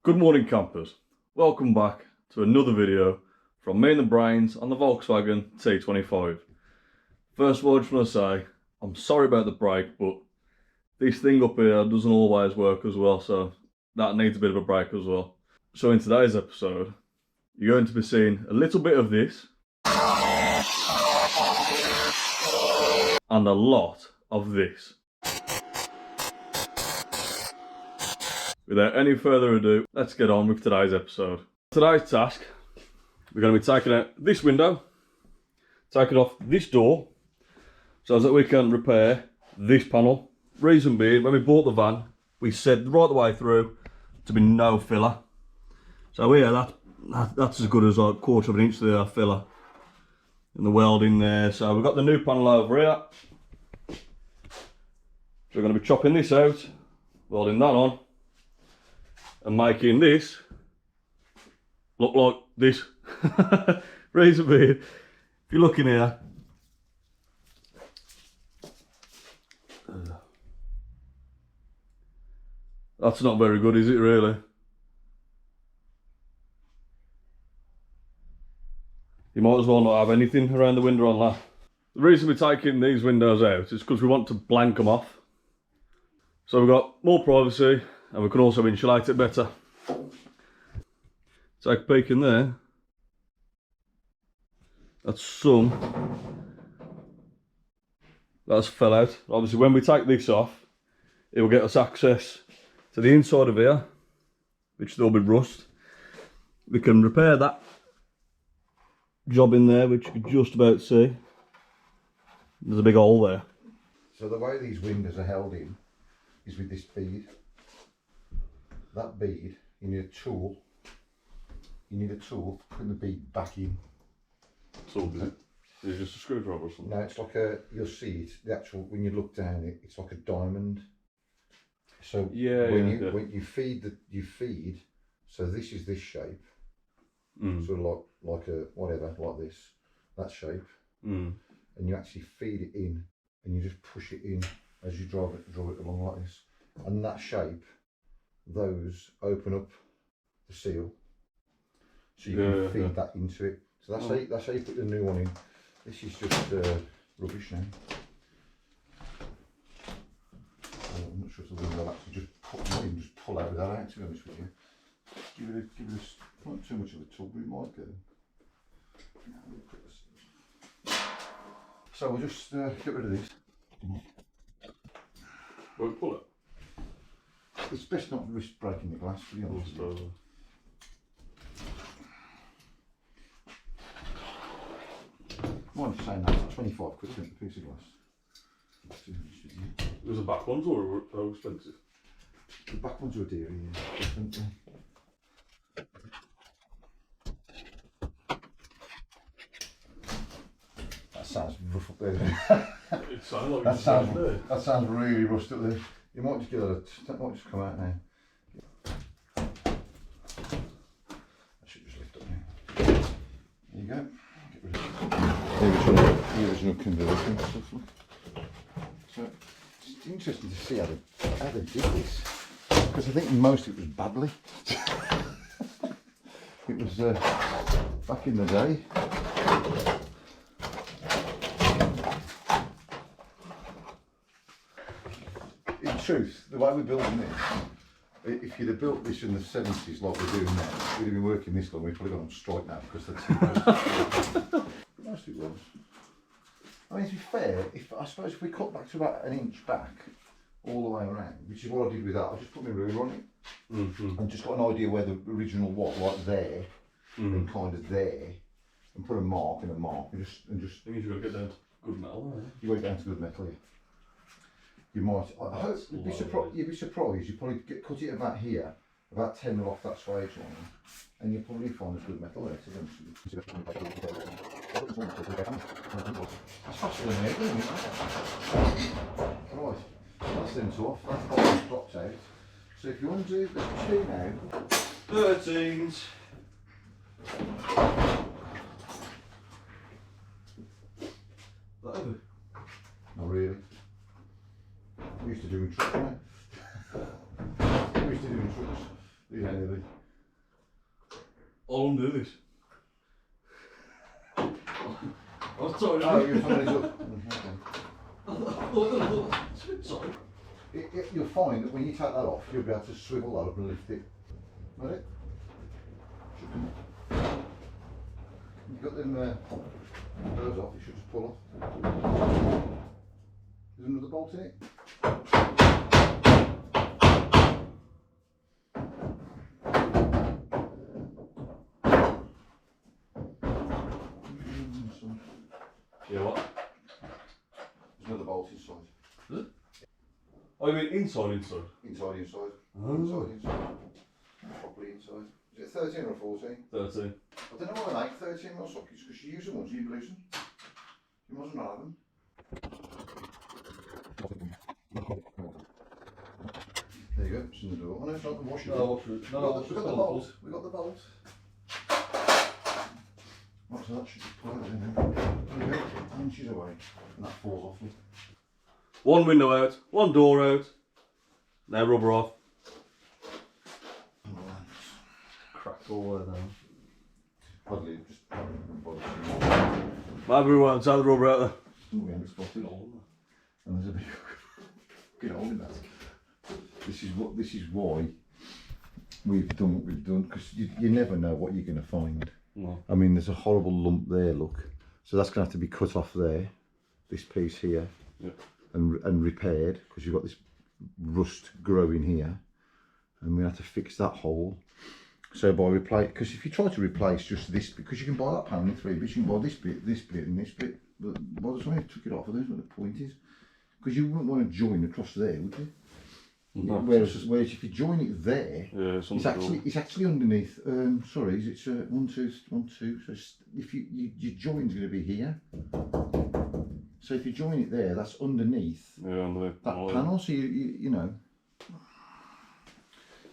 Good morning campers, welcome back to another video from me and the brains on the Volkswagen T25. First of all, I just want to say, I'm sorry about the brake, but this thing up here doesn't always work as well, so that needs a bit of a break as well. So in today's episode, you're going to be seeing a little bit of this, and a lot of this. Without any further ado, let's get on with today's episode. Today's task, we're going to be taking out this window, taking off this door, so that we can repair this panel. Reason being, when we bought the van, we said right the way through to be no filler. So yeah, that's as good as like 1/4 of an inch there filler in the welding there. So we've got the new panel over here. So we're going to be chopping this out, welding that on, and making this look like this. Reason being, if you look in here, that's not very good, is it really? You might as well not have anything around the window on that. The reason we're taking these windows out is because we want to blank them off. So we've got more privacy, and we can also insulate it better. Take a peek in there. That's fell out. Obviously when we take this off, it will get us access to the inside of here, which there'll be rust. We can repair that job in there, which you can just about see. There's a big hole there. So the way these windows are held in is with this bead. That bead, you need a tool. You need a tool for putting the bead back in. So is it just a screwdriver or something? No, it's like you'll see it, the actual, when you look down it, it's like a diamond. So when you feed, so this is this shape. Sort of like a, whatever, like this, that shape. And you actually feed it in, and you just push it in as you draw it along like this. And that shape, those open up the seal, so you can feed that into it. So that's how you put the new one in. This is just rubbish now. I'm not sure if the window will actually just pull out with that out, to be honest with you. Give it a, not too much of a tug, but it might go. So we'll just get rid of this. Will it pull it? It's best not to risk breaking the glass, to be honest with you. Mind saying that, it's 25 quid, isn't it, a piece of glass? Was the back ones or how expensive? The back ones were dear, yeah, definitely. That sounds rough up there. It sounds like that sounds really rushed up there. You might just get that might just come out now. I should just lift up now. There you go. Get rid of the original conversion stuff. So it's interesting to see how they did this, because I think most of it was badly. It was back in the day. In truth, the way we're building this, if you'd have built this in the 70s like we're doing now, we'd have been working this long, we'd probably gone on strike now, because that's most of it was. I mean, to be fair, I suppose if we cut back to about 1 inch back, all the way around, which is what I did with that, I just put my ruler on it, and just got an idea where the original was, like there, and kind of there, and put a mark and a mark, and just. I think you've got to get down to good metal, right? You went down to good metal, yeah. You might. I hope you'd be surprised. You probably cut it about here, about 10 mil off that swage line, and you'll probably find a good metal there. That's faster than me, isn't it? Right, that's them off. That's dropped out. So if you want to do, let's do now. 13s. Not really. We used to do in trucks, right? We used to do in trucks. Yeah, really. I'll undo this. Oh, sorry. Oh, you're fine. Sorry. You'll find that when you take that off, you'll be able to swivel that up and lift it. Got it? You've got them those off, you should just pull off. There's another bolt in it. Yeah, what? There's another bolt inside. Is it? Oh, you mean inside? Inside. Oh. Inside. Properly inside. Is it 13 or 14? 13. I don't know why they make 13mm sockets, because you use them once and you lose them. You must not have them. There you go, it's in the door. Oh no, it's not the washer. No, we've got the bolt. We've got the bolt. Right, so that should just pull out in there. There you go, inches away. And that falls off. One window out, one door out. Now rubber off. Cracked all the way down. Probably just Maybe we won't take the rubber out there. we haven't spotted all. And there's a big good hole in that. This is why we've done what we've done, because you never know what you're going to find. No. I mean, there's a horrible lump there, look. So that's going to have to be cut off there, this piece here, yeah. and repaired, because you've got this rust growing here, and we have to fix that hole. So by replace, because if you try to replace just this, because you can buy that panel in 3 bits, you can buy this bit, and this bit. But by the time you took it off, I don't know what the point is, because you wouldn't want to join across there, would you? No, whereas if you join it there, yeah, it's actually underneath. Sorry, it's 1, 2, 1, 2. So if your join's going to be here. So if you join it there, that's underneath that panel. So you know.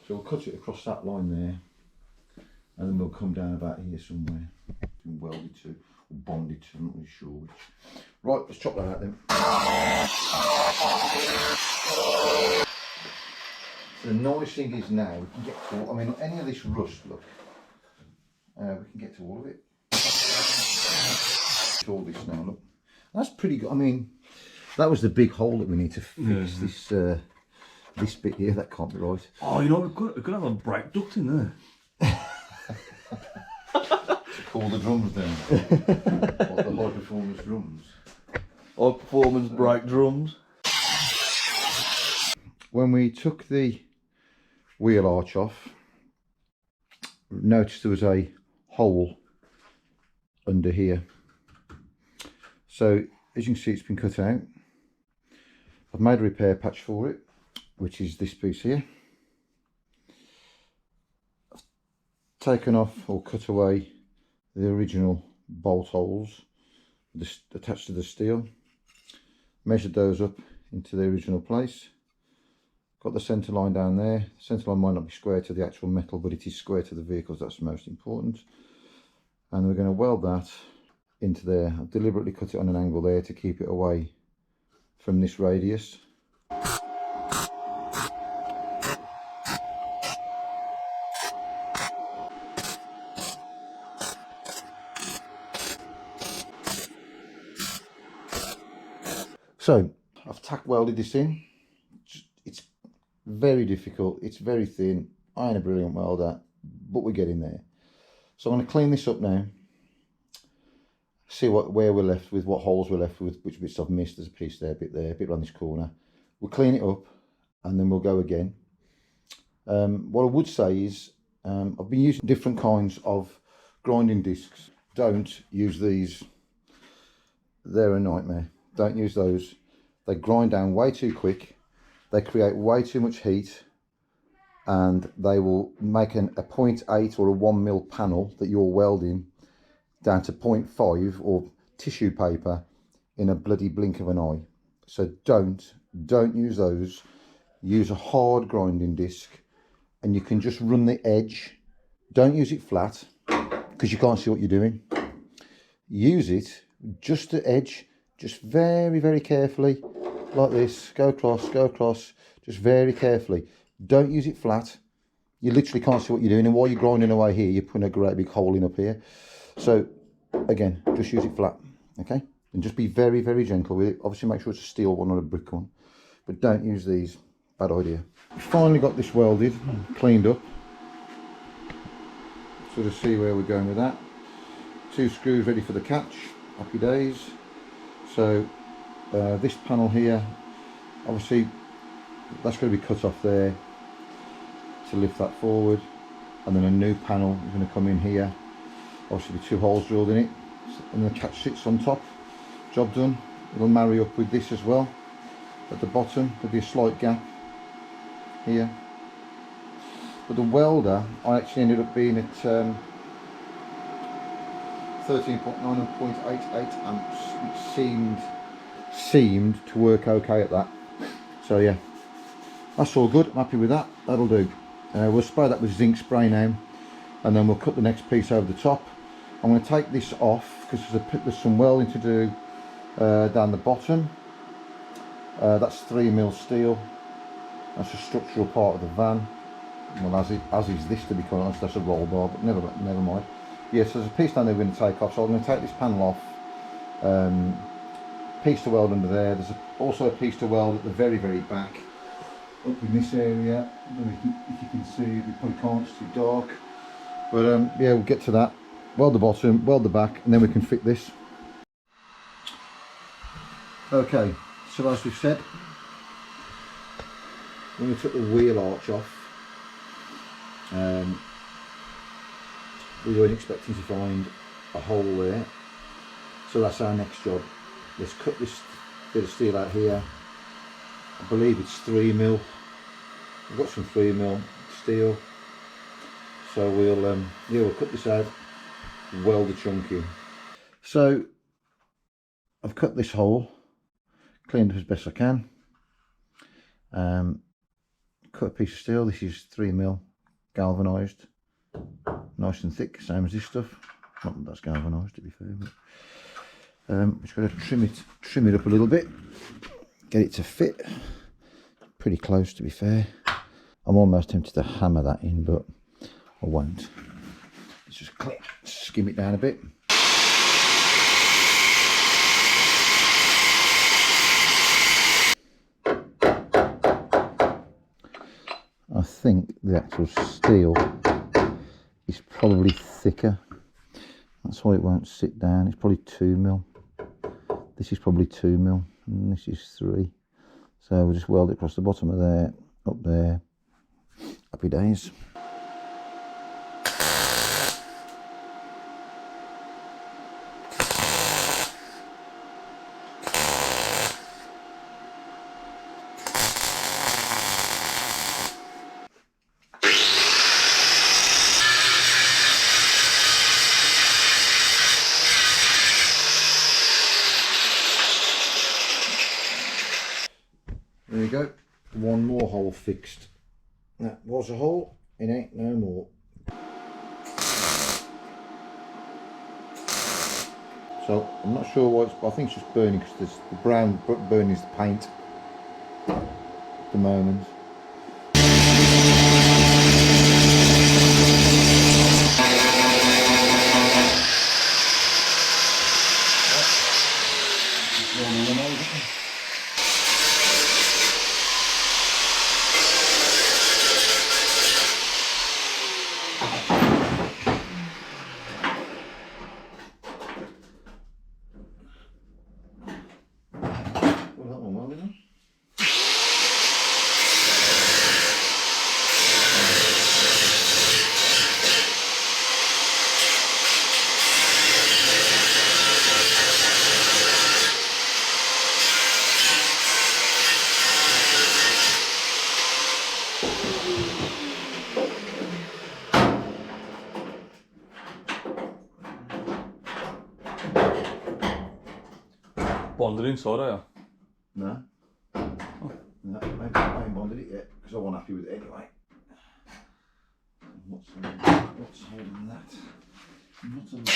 So we'll cut it across that line there, and then we'll come down about here somewhere. And weld it to, or bond it to. I'm not really sure which. Right, let's chop that out then. The nice thing is now we can get to, I mean, any of this rust, look, we can get to all of it. To all this now, look. That's pretty good. I mean, that was the big hole that we need to fix. Yeah. This bit here, that can't be right. Oh, you know, we're going to have a brake duct in there. To cool the drums down. Like the high performance drums. High performance brake drums. When we took the wheel arch off, noticed there was a hole under here. So as you can see, it's been cut out. I've made a repair patch for it, which is this piece here. I've taken off or cut away the original bolt holes attached to the steel, measured those up into the original place. Got the centre line down there. The centre line might not be square to the actual metal, but it is square to the vehicles. That's the most important. And we're going to weld that into there. I've deliberately cut it on an angle there to keep it away from this radius. So I've tack welded this in. It's very difficult, it's very thin. I ain't a brilliant welder, but we're getting there. So I'm going to clean this up now, see where we're left with, what holes we're left with, which bits I've missed. There's a piece there, a bit around this corner. We'll clean it up and then we'll go again. What I would say is I've been using different kinds of grinding discs. Don't use these, they're a nightmare. Don't use those. They grind down way too quick. They create way too much heat, and they will make a 0.8 or a 1 mil panel that you're welding down to 0.5 or tissue paper in a bloody blink of an eye. So don't use those. Use a hard grinding disc, and you can just run the edge. Don't use it flat because you can't see what you're doing. Use it just the edge, just very, very carefully. Like this, go across, just very carefully. Don't use it flat. You literally can't see what you're doing, and while you're grinding away here, you're putting a great big hole in up here. So again, just use it flat, okay? And just be very, very gentle with it. Obviously make sure it's a steel one, not a brick one, but don't use these. Bad idea. Finally got this welded, cleaned up. Sort of see where we're going with that. 2 screws ready for the catch. Happy days. So this panel here, obviously that's going to be cut off there to lift that forward, and then a new panel is going to come in here. Obviously with 2 holes drilled in it, and the catch sits on top. Job done. It'll marry up with this as well. At the bottom there'll be a slight gap here, but the welder I actually ended up being at 13.9 and 0.88 amps. It seemed to work okay at that. So yeah, that's all good. I'm happy with that. That'll do. We'll spray that with zinc spray now, and then we'll cut the next piece over the top. I'm going to take this off because there's some welding to do down the bottom. That's 3mm steel. That's a structural part of the van. Well, as is this, to be quite honest. That's a roll bar, but never mind. Yes, so there's a piece down there we're going to take off. So I'm going to take this panel off. Piece to weld under there. There's also a piece to weld at the very, very back, up in this area. I don't know if you can see, we probably can't, it's too dark. But yeah, we'll get to that. Weld the bottom, weld the back, and then we can fit this. Okay, so as we've said, when we took the wheel arch off, we weren't expecting to find a hole there. So that's our next job. Let's cut this bit of steel out here. I believe it's 3mm. We've got some 3mm steel. So we'll cut this out, weld the chunk in. So I've cut this hole, cleaned up as best I can. Cut a piece of steel. This is 3mm galvanised, nice and thick, same as this stuff. Not that that's galvanised, to be fair, but just got to trim it up a little bit, get it to fit. Pretty close, to be fair. I'm almost tempted to hammer that in, but I won't. Let's just skim it down a bit. I think the actual steel is probably thicker. That's why it won't sit down. It's probably 2mm. This is probably 2mm, and this is 3. So we'll just weld it across the bottom of there, up there. Happy days. There you go, one more hole fixed. That was a hole, it ain't no more. So I'm not sure why I think it's just burning, because the brown burning is the paint at the moment. Bonded inside, are you? No. Oh. No, I ain't bonded it yet, because I wasn't happy with it anyway. What's holding that? Not a lot.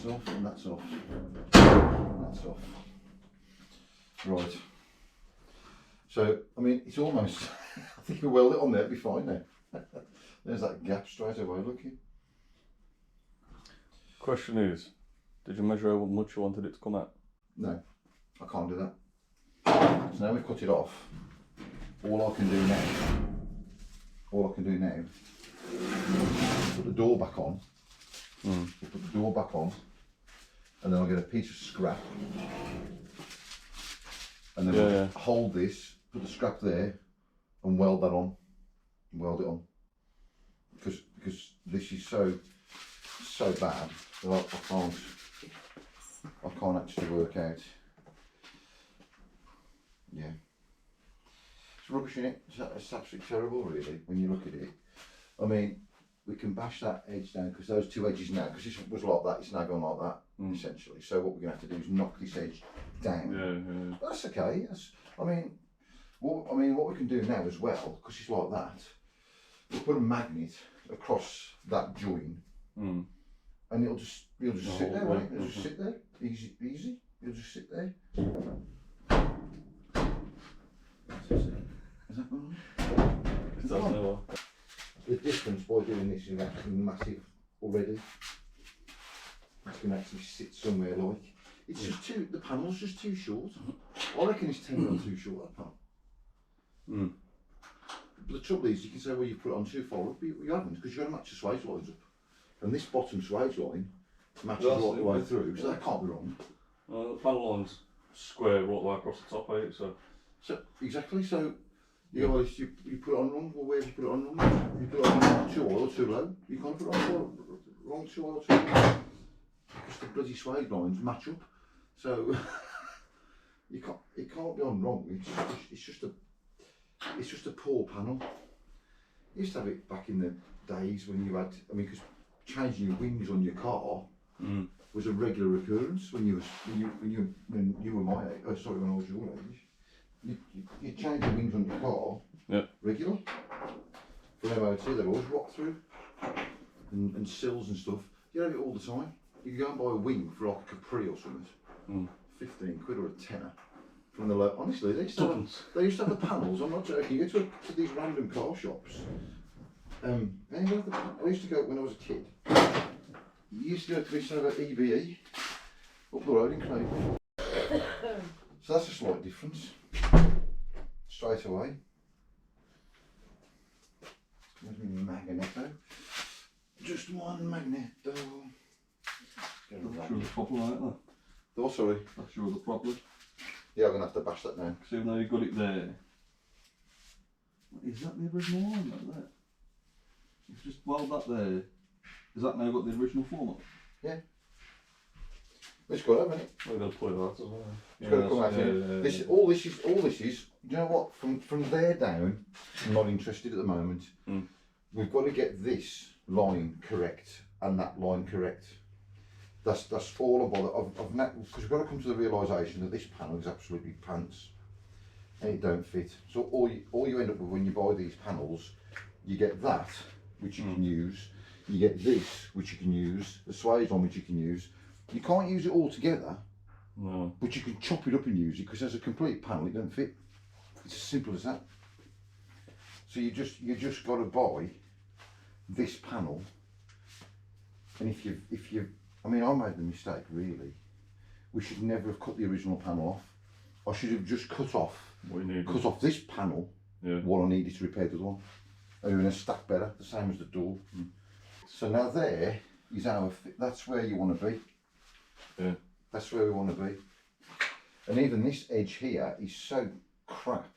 that's off, and that's off, and that's off. Right. So, I mean, it's almost, I think we weld it on there, it'll be fine now. There's that gap straight away, look here. Question is, did you measure how much you wanted it to come out? No, I can't do that. So now we've cut it off. All I can do now, put the door back on. We'll put the door back on, and then I'll get a piece of scrap, and then we'll hold this, put the scrap there, and weld that on. Weld it on, because this is so bad that I can't actually work out. Yeah, it's rubbish in it. It's absolutely terrible, really, when you look at it. I mean, we can bash that edge down because those two edges now, because this was like that, it's now gone like that essentially. So what we're going to have to do is knock this edge down. Yeah. But that's okay. I mean, what we can do now as well, because it's like that, we'll put a magnet across that joint, and you'll just sit there, won't it? It'll just sit there, easy. You'll just sit there. Is that on? The difference by doing this is actually massive already. You can actually sit somewhere like. It's just the panel's just too short. I reckon it's 10 mil too short, that panel. But the trouble is, you can say, well, you put it on too far up, but you haven't, because you've got to match the swage lines up. And this bottom swage line matches right the way through, so that can't be wrong. The panel line's square right the way across the top of it, so exactly, so you put it on wrong. Well, where do you put it on wrong? You put it on too high or too low. You can't put it on wrong too high or too low, because the bloody swage lines match up. So it can't be on wrong. It's just a poor panel. You used to have it back in the days when you had, because changing your wings on your car was a regular occurrence when you were my age. Oh, sorry, when I was your age. You change the wings on your car regular. For MOT, they always rock through, and sills and stuff. You have it all the time. You can go and buy a wing for like a Capri or something, 15 quid or a tenner. From the honestly, they used to have the panels. I'm not joking. You go to these random car shops. I used to go when I was a kid. You used to go to this EVE up the road in Cleveland. So that's a slight difference. Straight away. Where's my magneto? Just one magneto. Sure it's proper like that. Oh, sorry. That's sure it's proper. Yeah, I'm going to have to bash that now. See, now you've got it there. Is that the original one? Like that? You've just weld that there. Has that now got the original format? Yeah. It's got it, hasn't it? We've got to play that as well. It's got to come out here. All this is, you know what, from there down, I'm not interested at the moment. We've got to get this line correct and that line correct. That's all I'm bothered. Because we've got to come to the realisation that this panel is absolutely pants and it don't fit. So all you end up with when you buy these panels, you get that, which you can use, you get this, which you can use, the swage on which you can use. You can't use it all together, but you can chop it up and use it, because as a complete panel it don't fit. It's as simple as that. So you just got to buy this panel, and if you I made the mistake really. We should never have cut the original panel off. I should have just cut off this panel. What I needed to repair the other one, and we're going to stack better, the same as the door. So now there is that's where you want to be. That's where we want to be. And even this edge here is so crap,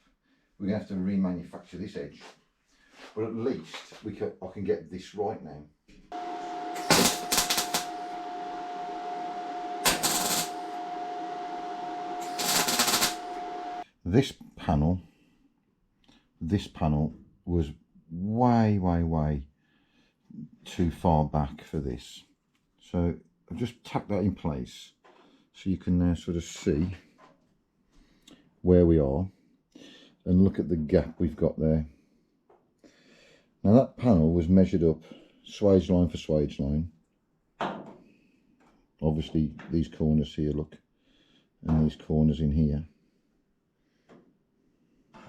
we're going to have to remanufacture this edge. But at least I can get this right now. This panel was way too far back for this. So I've just tacked that in place so you can now sort of see where we are and look at the gap we've got there. Now that panel was measured up swage line for swage line, obviously these corners here, look, and these corners in here.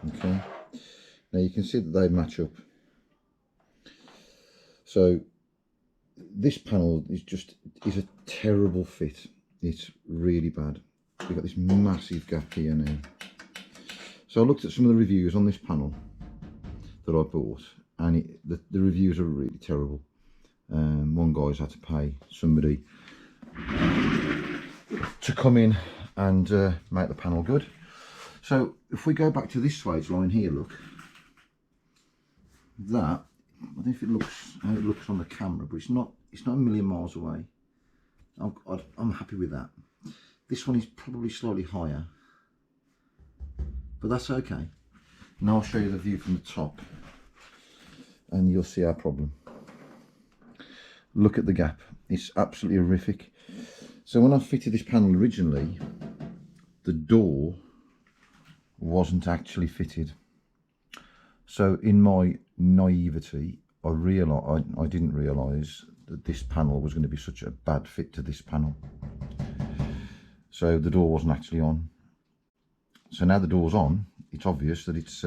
Okay, now you can see that they match up. So this panel is a terrible fit. It's really bad. We've got this massive gap here now. So I looked at some of the reviews on this panel that I bought, and the reviews are really terrible. One guy's had to pay somebody to come in and make the panel good. So if we go back to this swage line here, look, that, I don't know if it looks how it looks on the camera, but it's not a million miles away. I'm happy with that. This one is probably slightly higher, but that's okay. Now I'll show you the view from the top and you'll see our problem. Look at the gap, it's absolutely horrific. So when I fitted this panel originally, the door wasn't actually fitted. So in my naivety, I didn't realise that this panel was going to be such a bad fit to this panel. So the door wasn't actually on. So now the door's on, it's obvious that it's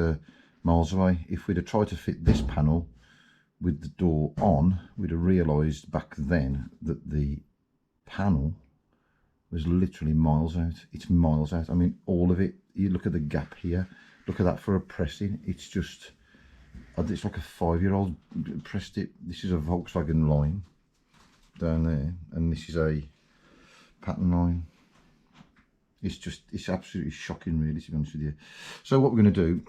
miles away. If we'd have tried to fit this panel with the door on, we'd have realised back then that the panel was literally miles out. It's miles out. I mean, all of it. You look at the gap here. Look at that for a pressing. It's just, it's like a 5-year-old pressed it. This is a Volkswagen line down there, and this is a pattern line. It's absolutely shocking, really, to be honest with you. So what we're going to do,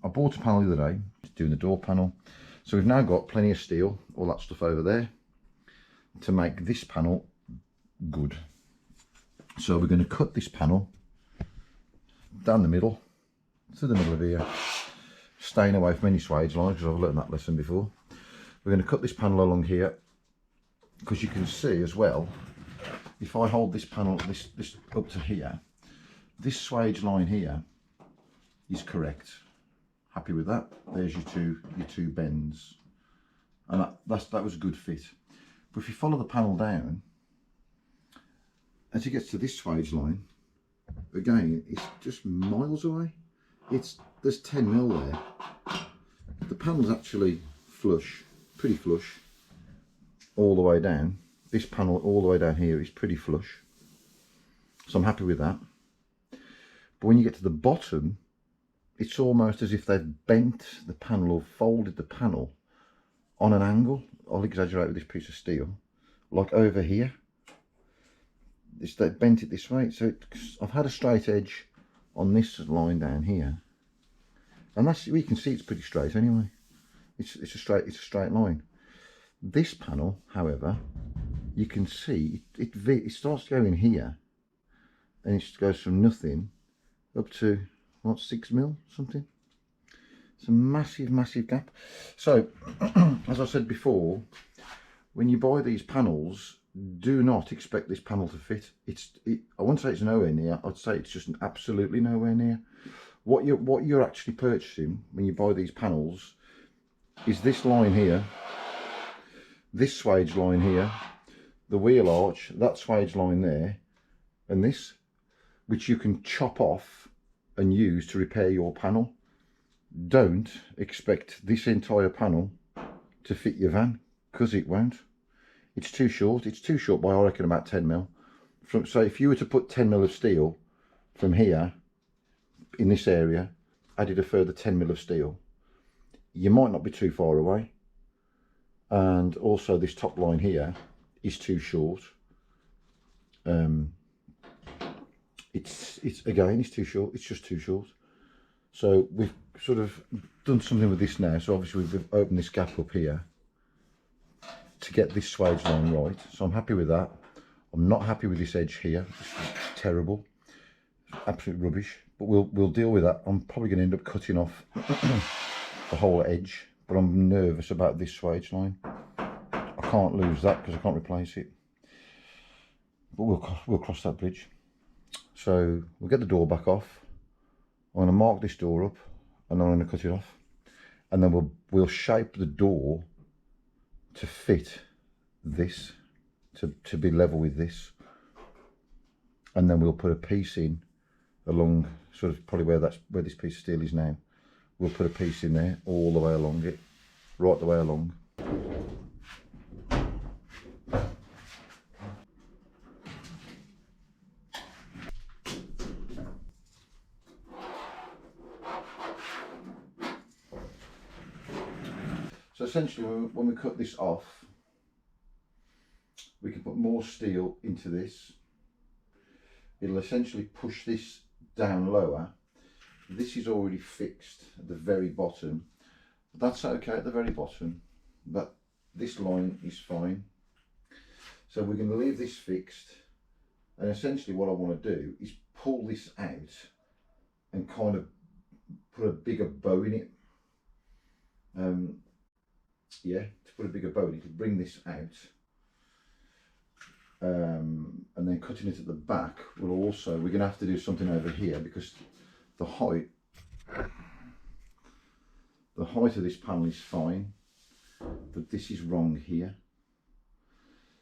I bought a panel the other day, doing the door panel. So we've now got plenty of steel, all that stuff over there, to make this panel good. So we're going to cut this panel down the middle, to the middle of here, staying away from any swage lines, because I've learned that lesson before. We're going to cut this panel along here, because you can see as well, if I hold this panel, this up to here, this swage line here is correct. Happy with that? There's your two bends, and that was a good fit. But if you follow the panel down, as it gets to this swage line, again, it's just miles away. There's 10 mil there. The panel's actually flush, pretty flush, all the way down. This panel all the way down here is pretty flush, so I'm happy with that. But when you get to the bottom, it's almost as if they've bent the panel or folded the panel on an angle. I'll exaggerate with this piece of steel, like over here. They bent it this way, so I've had a straight edge on this line down here, and we can see it's pretty straight anyway. It's a straight line. This panel, however, you can see it starts going here, and it goes from nothing up to what, 6 mil something. It's a massive gap. So as I said before, when you buy these panels, do not expect this panel to fit. I won't say it's nowhere near, I'd say it's just absolutely nowhere near. What you're actually purchasing when you buy these panels is this line here, this swage line here, the wheel arch, that swage line there, and this, which you can chop off and use to repair your panel. Don't expect this entire panel to fit your van, because it won't. It's too short. It's too short by, I reckon, about 10 mil. So if you were to put 10 mil of steel from here in this area, added a further 10 mil of steel, you might not be too far away. And also this top line here is too short. It's too short. It's just too short. So we've sort of done something with this now. So obviously we've opened this gap up here to get this swage line right. So I'm happy with that. I'm not happy with this edge here. It's terrible, absolute rubbish. But we'll deal with that. I'm probably going to end up cutting off the whole edge, but I'm nervous about this swage line. I can't lose that because I can't replace it. But we'll cross that bridge. So we'll get the door back off. I'm going to mark this door up, and then I'm going to cut it off, and then we'll shape the door to fit this, to be level with this. and then we'll put a piece in along, sort of probably where this piece of steel is now. We'll put a piece in there all the way along it, right the way along. So essentially, when we cut this off, we can put more steel into this. It'll essentially push this down lower. This is already fixed at the very bottom. That's okay at the very bottom, but this line is fine. So we're going to leave this fixed, and essentially what I want to do is pull this out and kind of put a bigger bow in it. Yeah, to put a bigger bow in it, to bring this out. And then cutting it at the back will also, we're going to have to do something over here because the height of this panel is fine, but this is wrong here.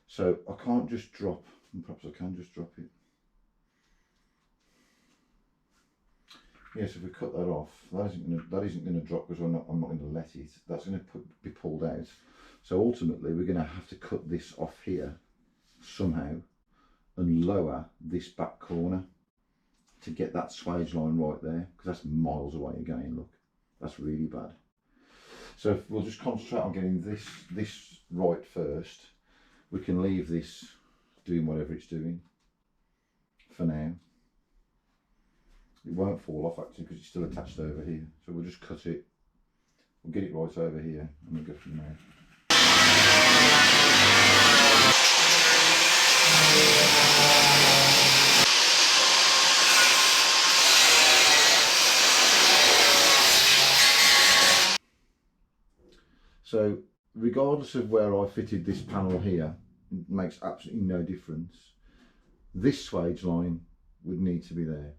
So I can't just drop, perhaps I can just drop it. Yes, if we cut that off, that isn't going to drop because I'm not going to let it. That's going to be pulled out. So ultimately, we're going to have to cut this off here somehow and lower this back corner to get that swage line right there, because that's miles away again. Look, that's really bad. So if we'll just concentrate on getting this right first. We can leave this doing whatever it's doing for now. It won't fall off actually because it's still attached over here. So we'll just cut it, we'll get it right over here and we'll go from there. So regardless of where I fitted this panel here, it makes absolutely no difference. This swage line would need to be there.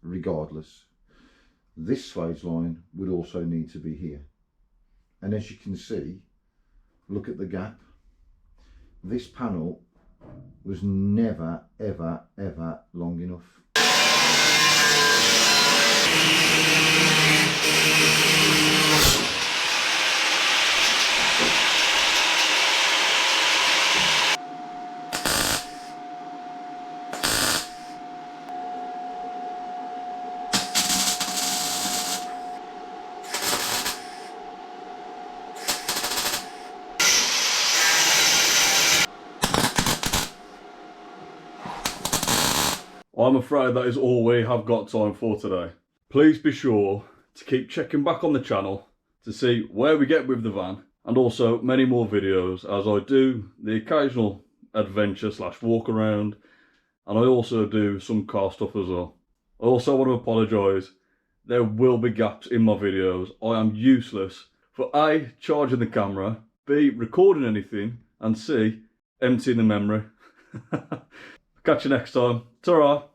Regardless, this swage line would also need to be here, and as you can see, look at the gap. This panel was never ever long enough. I'm afraid that is all we have got time for today. Please be sure to keep checking back on the channel to see where we get with the van, and also many more videos as I do the occasional adventure / walk around, and I also do some car stuff as well. I also want to apologise, there will be gaps in my videos. I am useless for A, charging the camera, B, recording anything, and C, emptying the memory. Catch you next time. Ta-ra!